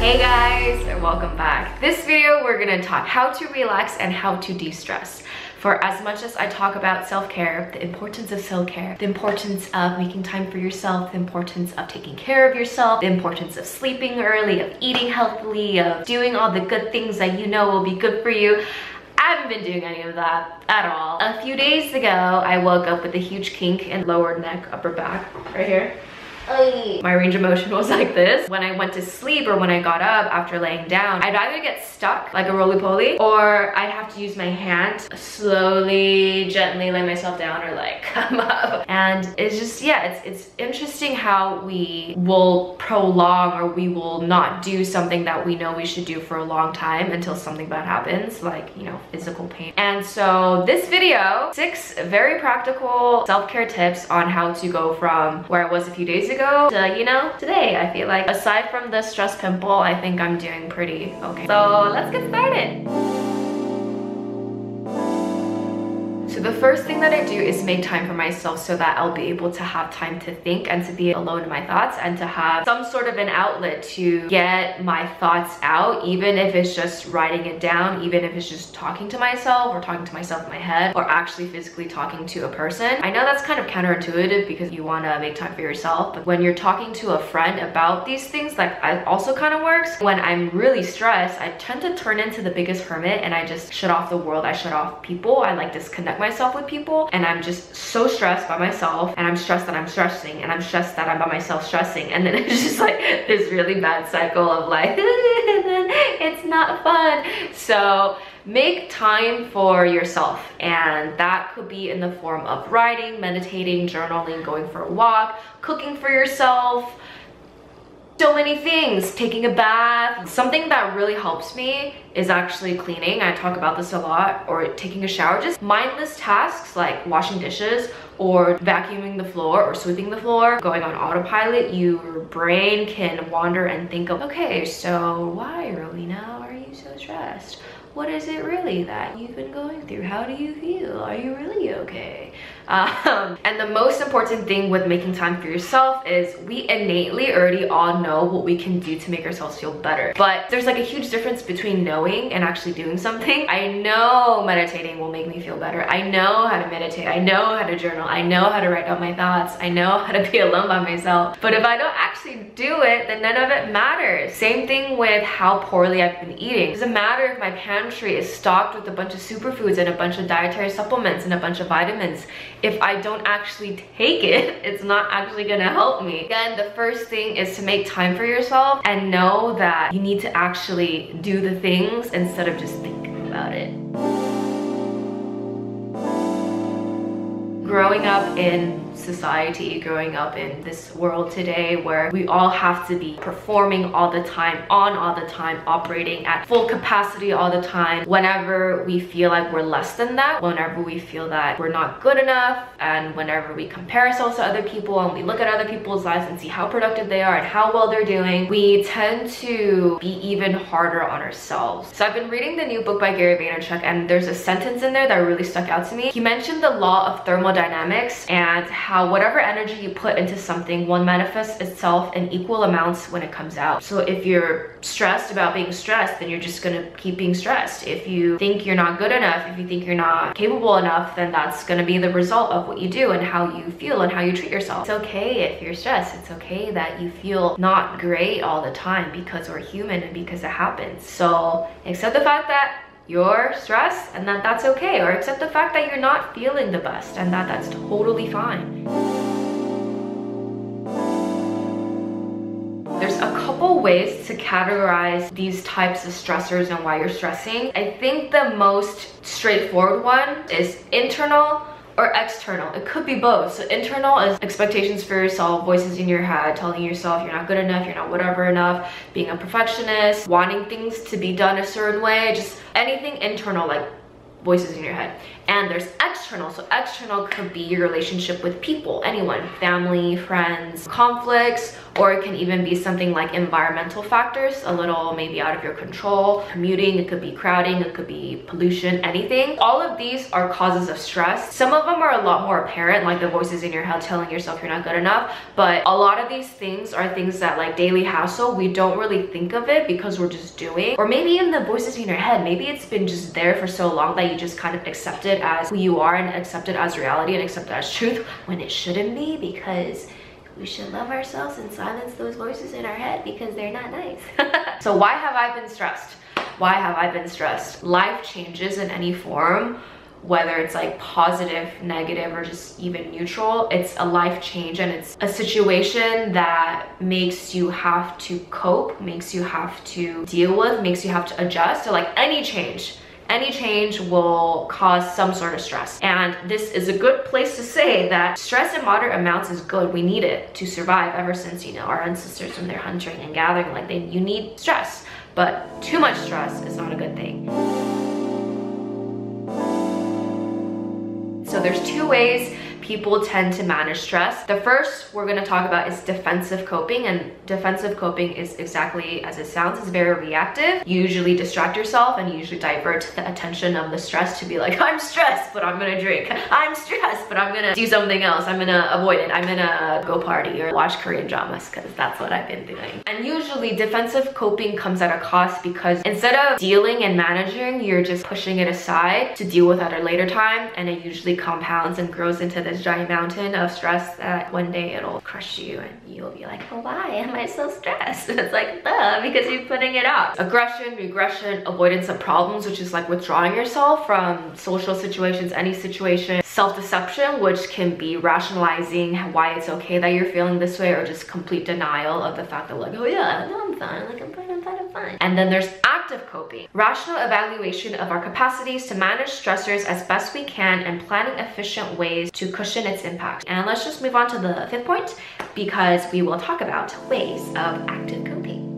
Hey guys, and welcome back. This video we're gonna talk how to relax and how to de-stress. For as much as I talk about self-care, the importance of self-care, the importance of making time for yourself, the importance of taking care of yourself, the importance of sleeping early, of eating healthily, of doing all the good things that you know will be good for you, I haven't been doing any of that at all. A few days ago, I woke up with a huge kink in lower neck, upper back, right here. My range of motion was like this. When I went to sleep or when I got up after laying down, I'd either get stuck like a roly-poly or I'd have to use my hand slowly, gently lay myself down or like come up. And it's just, yeah, it's interesting how we will prolong or we will not do something that we know we should do for a long time until something bad happens, like, you know, physical pain. And so this video, 6 very practical self-care tips on how to go from where I was a few days ago to, you know, today. I feel like aside from the stress pimple, I think I'm doing pretty okay. So let's get started. So the first thing that I do is make time for myself so that I'll be able to have time to think and to be alone in my thoughts and to have some sort of an outlet to get my thoughts out, even if it's just writing it down, even if it's just talking to myself or talking to myself in my head or actually physically talking to a person. I know that's kind of counterintuitive because you want to make time for yourself, but when you're talking to a friend about these things, like it also kind of works. When I'm really stressed, I tend to turn into the biggest hermit and I just shut off the world. I shut off people. I like disconnect myself with people and I'm just so stressed by myself and I'm stressed that I'm stressing and I'm stressed that I'm by myself stressing, and then it's just like this really bad cycle of like it's not fun. So make time for yourself, and that could be in the form of writing, meditating, journaling, going for a walk, cooking for yourself, so many things, taking a bath. Something that really helps me is actually cleaning. I talk about this a lot, or taking a shower. Just mindless tasks like washing dishes or vacuuming the floor or sweeping the floor, going on autopilot. Your brain can wander and think of, okay, so why, Rowena, are you so stressed? What is it really that you've been going through? How do you feel? Are you really okay? And the most important thing with making time for yourself is we innately already all know what we can do to make ourselves feel better. But there's like a huge difference between knowing and actually doing something. I know meditating will make me feel better. I know how to meditate. I know how to journal. I know how to write down my thoughts. I know how to be alone by myself. But if I don't actually do it, then none of it matters. Same thing with how poorly I've been eating. It doesn't matter if my pantry is stocked with a bunch of superfoods and a bunch of dietary supplements and a bunch of vitamins. If I don't actually take it, it's not actually gonna help me. Again, the first thing is to make time for yourself and know that you need to actually do the things instead of just thinking about it. Growing up in society, growing up in this world today where we all have to be performing all the time, on all the time, operating at full capacity all the time, whenever we feel like we're less than that, whenever we feel that we're not good enough, and whenever we compare ourselves to other people and we look at other people's lives and see how productive they are and how well they're doing, we tend to be even harder on ourselves. So I've been reading the new book by Gary Vaynerchuk, and there's a sentence in there that really stuck out to me. He mentioned the law of thermodynamics and how whatever energy you put into something will manifest itself in equal amounts when it comes out. So if you're stressed about being stressed, then you're just gonna keep being stressed. If you think you're not good enough, if you think you're not capable enough, then that's gonna be the result of what you do and how you feel and how you treat yourself. It's okay if you're stressed. It's okay that you feel not great all the time, because we're human and because it happens. So accept the fact that you're stressed and that's okay, or accept the fact that you're not feeling the best and that's totally fine. There's a couple ways to categorize these types of stressors and why you're stressing. I think the most straightforward one is internal or external. It could be both. So internal is expectations for yourself, voices in your head telling yourself you're not good enough, you're not whatever enough, being a perfectionist, wanting things to be done a certain way, just anything internal, like voices in your head. And there's external. So external could be your relationship with people, anyone, family, friends, conflicts, or it can even be something like environmental factors, a little maybe out of your control, commuting, it could be crowding, it could be pollution, anything. All of these are causes of stress. Some of them are a lot more apparent, like the voices in your head telling yourself you're not good enough, but a lot of these things are things that, like daily hassle, we don't really think of it because we're just doing. Or maybe even the voices in your head, maybe it's been just there for so long that you just kind of accept it as who you are and accept it as reality and accept it as truth, when it shouldn't be, because we should love ourselves and silence those voices in our head because they're not nice. So why have I been stressed? Why have I been stressed? Life changes in any form, whether it's like positive, negative, or just even neutral. It's a life change, and it's a situation that makes you have to cope, makes you have to deal with, makes you have to adjust. So like any change will cause some sort of stress. And this is a good place to say that stress in moderate amounts is good. We need it to survive. Ever since, you know, our ancestors, when they're hunting and gathering, like you need stress, but too much stress is not a good thing. So there's two ways people tend to manage stress. The first we're going to talk about is defensive coping, and defensive coping is exactly as it sounds. It's very reactive. You usually distract yourself and you usually divert the attention of the stress to be like, I'm stressed, but I'm gonna drink. I'm stressed, but I'm gonna do something else. I'm gonna avoid it. I'm gonna go party or watch Korean dramas, because that's what I've been doing. And usually defensive coping comes at a cost, because instead of dealing and managing, you're just pushing it aside to deal with at a later time, and it usually compounds and grows into this giant mountain of stress that one day it'll crush you and you'll be like, oh, why am I so stressed? And it's like, duh, because you're putting it out. Aggression, regression, avoidance of problems, which is like withdrawing yourself from social situations, any situation. Self-deception, which can be rationalizing why it's okay that you're feeling this way, or just complete denial of the fact that, like, oh yeah, no, I'm fine, like I'm fine. And then there's active coping, rational evaluation of our capacities to manage stressors as best we can and planning efficient ways to cushion its impact. And let's just move on to the fifth point, because we will talk about ways of active coping.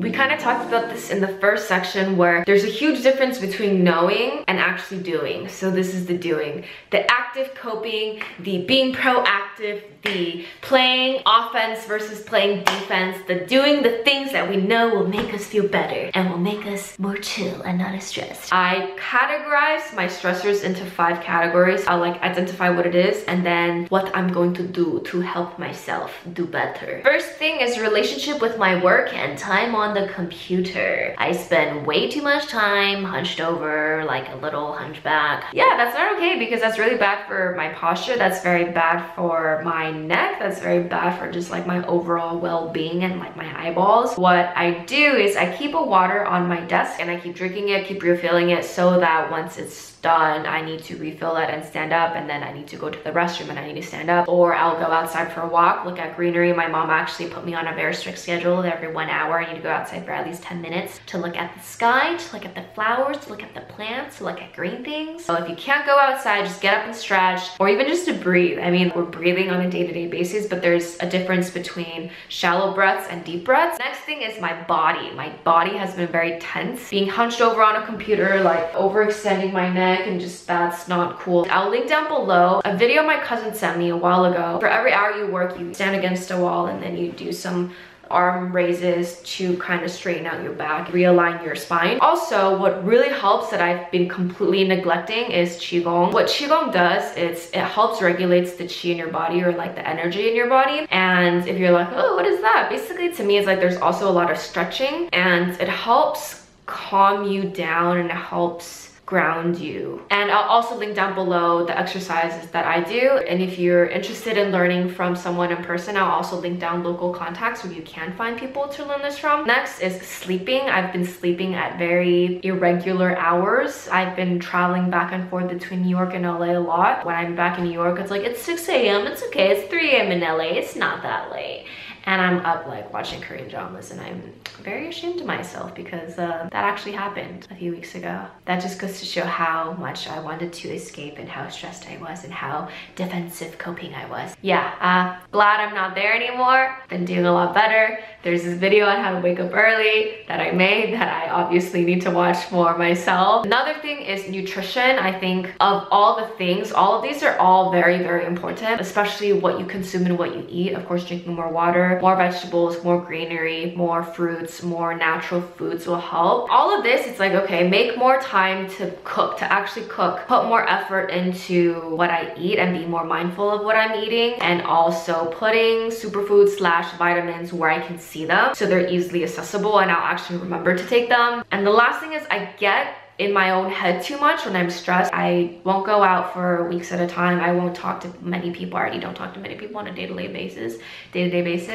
We kind of talked about this in the first section, where there's a huge difference between knowing and actually doing. So this is the doing. The active coping, the being proactive, the playing offense versus playing defense, the doing the things that we know will make us feel better and will make us more chill and not as stressed. I categorize my stressors into 5 categories. I'll like identify what it is and then what I'm going to do to help myself do better. First thing is relationship with my work and time on the computer. I spend way too much time hunched over, like a little hunchback. Yeah, that's not okay, because that's really bad for my posture. That's very bad for my neck. That's very bad for just like my overall well-being and like my eyeballs. What I do is I keep a water on my desk and I keep drinking it, keep refilling it, so that once it's done, I need to refill it and stand up, and then I need to go to the restroom and I need to stand up, or I'll go outside for a walk, look at greenery. My mom actually put me on a very strict schedule. Every 1 hour I need to go outside for at least 10 minutes to look at the sky, to look at the flowers, to look at the plants, to look at green things. So if you can't go outside, just get up and stretch, or even just to breathe. I mean, we're breathing on a day-to-day basis, but there's a difference between shallow breaths and deep breaths. Next thing is my body. My body has been very tense. Being hunched over on a computer, like overextending my neck, and just that's not cool. I'll link down below a video my cousin sent me a while ago. For every hour you work, you stand against a wall and then you do some arm raises to kind of straighten out your back, realign your spine. Also, what really helps that I've been completely neglecting is Qigong. What Qigong does is it helps regulates the Qi in your body, or like the energy in your body. And if you're like, oh, what is that? Basically, to me, it's like there's also a lot of stretching, and it helps calm you down and it helps ground you. And I'll also link down below the exercises that I do, and if you're interested in learning from someone in person, I'll also link down local contacts where you can find people to learn this from. Next is sleeping. I've been sleeping at very irregular hours. I've been traveling back and forth between New York and LA a lot. When I'm back in New York, it's like, it's 6 a.m. It's okay. It's 3 a.m. in LA. It's not that late. and I'm up like watching Korean dramas, and I'm very ashamed of myself because that actually happened a few weeks ago. That just goes to show how much I wanted to escape and how stressed I was and how defensive coping I was. Yeah, glad I'm not there anymore. Been doing a lot better. There's this video on how to wake up early that I made that I obviously need to watch more myself. Another thing is nutrition. I think of all the things, all of these are all very, very important, especially what you consume and what you eat. Of course, drinking more water, more vegetables, more greenery, more fruits, more natural foods will help. All of this, it's like, okay, make more time to cook, to actually cook. Put more effort into what I eat and be more mindful of what I'm eating, and also putting superfoods slash vitamins where I can see them so they're easily accessible and I'll actually remember to take them. And the last thing is I get in my own head too much when I'm stressed. I won't go out for weeks at a time. I won't talk to many people. I already don't talk to many people on a day-to-day basis.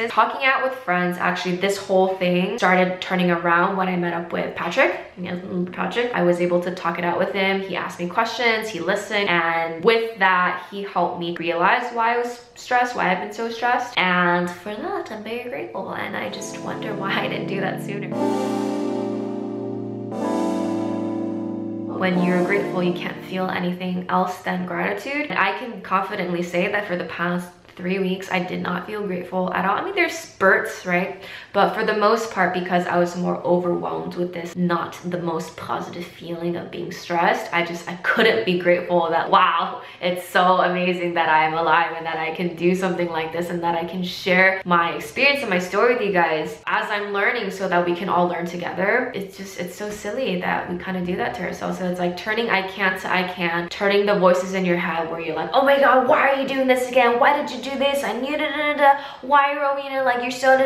Talking out with friends, actually this whole thing started turning around when I met up with Patrick. I was able to talk it out with him. He asked me questions, he listened, and with that, he helped me realize why I was stressed, why I've been so stressed. And for that, I'm very grateful, and I just wonder why I didn't do that sooner. When you're grateful, you can't feel anything else than gratitude. And I can confidently say that for the past 3 weeks, I did not feel grateful at all. I mean, there's spurts, right? But for the most part, because I was more overwhelmed with this not the most positive feeling of being stressed, I couldn't be grateful that, wow, it's so amazing that I am alive and that I can do something like this and that I can share my experience and my story with you guys as I'm learning so that we can all learn together. It's so silly that we kind of do that to ourselves. So it's like turning I can't to I can, turning the voices in your head where you're like, oh my God, why are you doing this again? Why did you do this? I knew why, Rowena, like you're so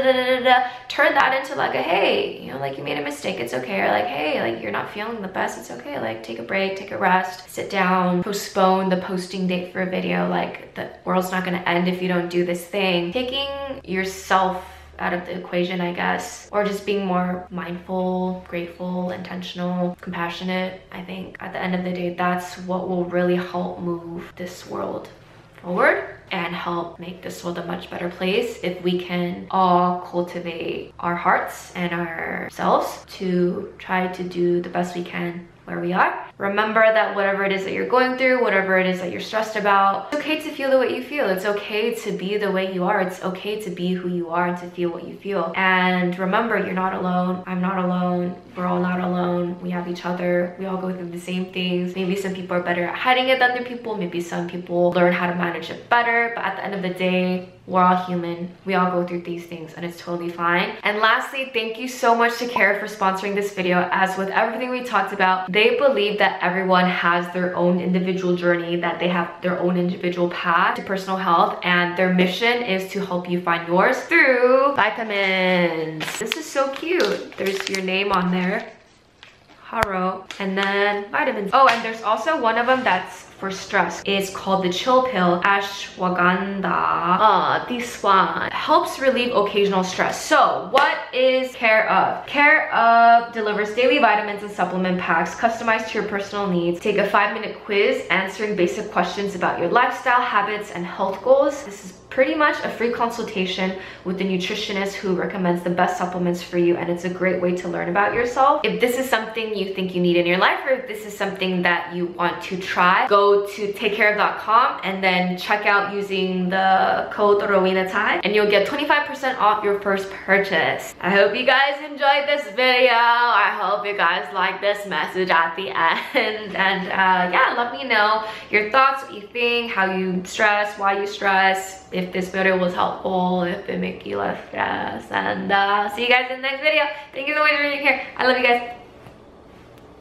turn that into like a, hey, you know, like you made a mistake, it's okay. Or like, hey, like you're not feeling the best, it's okay. Like take a break, take a rest, sit down, postpone the posting date for a video. Like the world's not gonna end if you don't do this thing. Taking yourself out of the equation, I guess, or just being more mindful, grateful, intentional, compassionate. I think at the end of the day, that's what will really help move this world forward and help make this world a much better place if we can all cultivate our hearts and ourselves to try to do the best we can where we are. Remember that whatever it is that you're going through, whatever it is that you're stressed about, it's okay to feel the way you feel. It's okay to be the way you are. It's okay to be who you are and to feel what you feel. And remember, you're not alone. I'm not alone. We're all not alone. We have each other. We all go through the same things. Maybe some people are better at hiding it than other people. Maybe some people learn how to manage it better. But at the end of the day, we're all human. We all go through these things and it's totally fine. And lastly, thank you so much to Care for sponsoring this video. As with everything we talked about, they believe that everyone has their own individual journey, that they have their own individual path to personal health, and their mission is to help you find yours through vitamins. This is so cute. There's your name on there, Haro, and then vitamins. Oh, and there's also one of them that's for stress. It's called the chill pill, ashwagandha. This one helps relieve occasional stress. So what is Care of? Care of delivers daily vitamins and supplement packs customized to your personal needs. Take a 5-minute quiz answering basic questions about your lifestyle, habits, and health goals. This is pretty much a free consultation with the nutritionist who recommends the best supplements for you, and it's a great way to learn about yourself. If this is something you think you need in your life, or if this is something that you want to try, go to takecareof.com and then check out using the code rowenatsai and you'll get 25% off your first purchase. I hope you guys enjoyed this video. I hope you guys like this message at the end. And yeah, let me know your thoughts, what you think, how you stress, why you stress, if this video was helpful, if it made you less stress. And see you guys in the next video. Thank you so much for being here. I love you guys.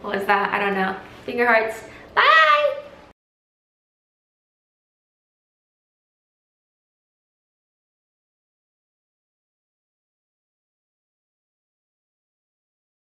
What was that? I don't know. Finger hearts. Bye!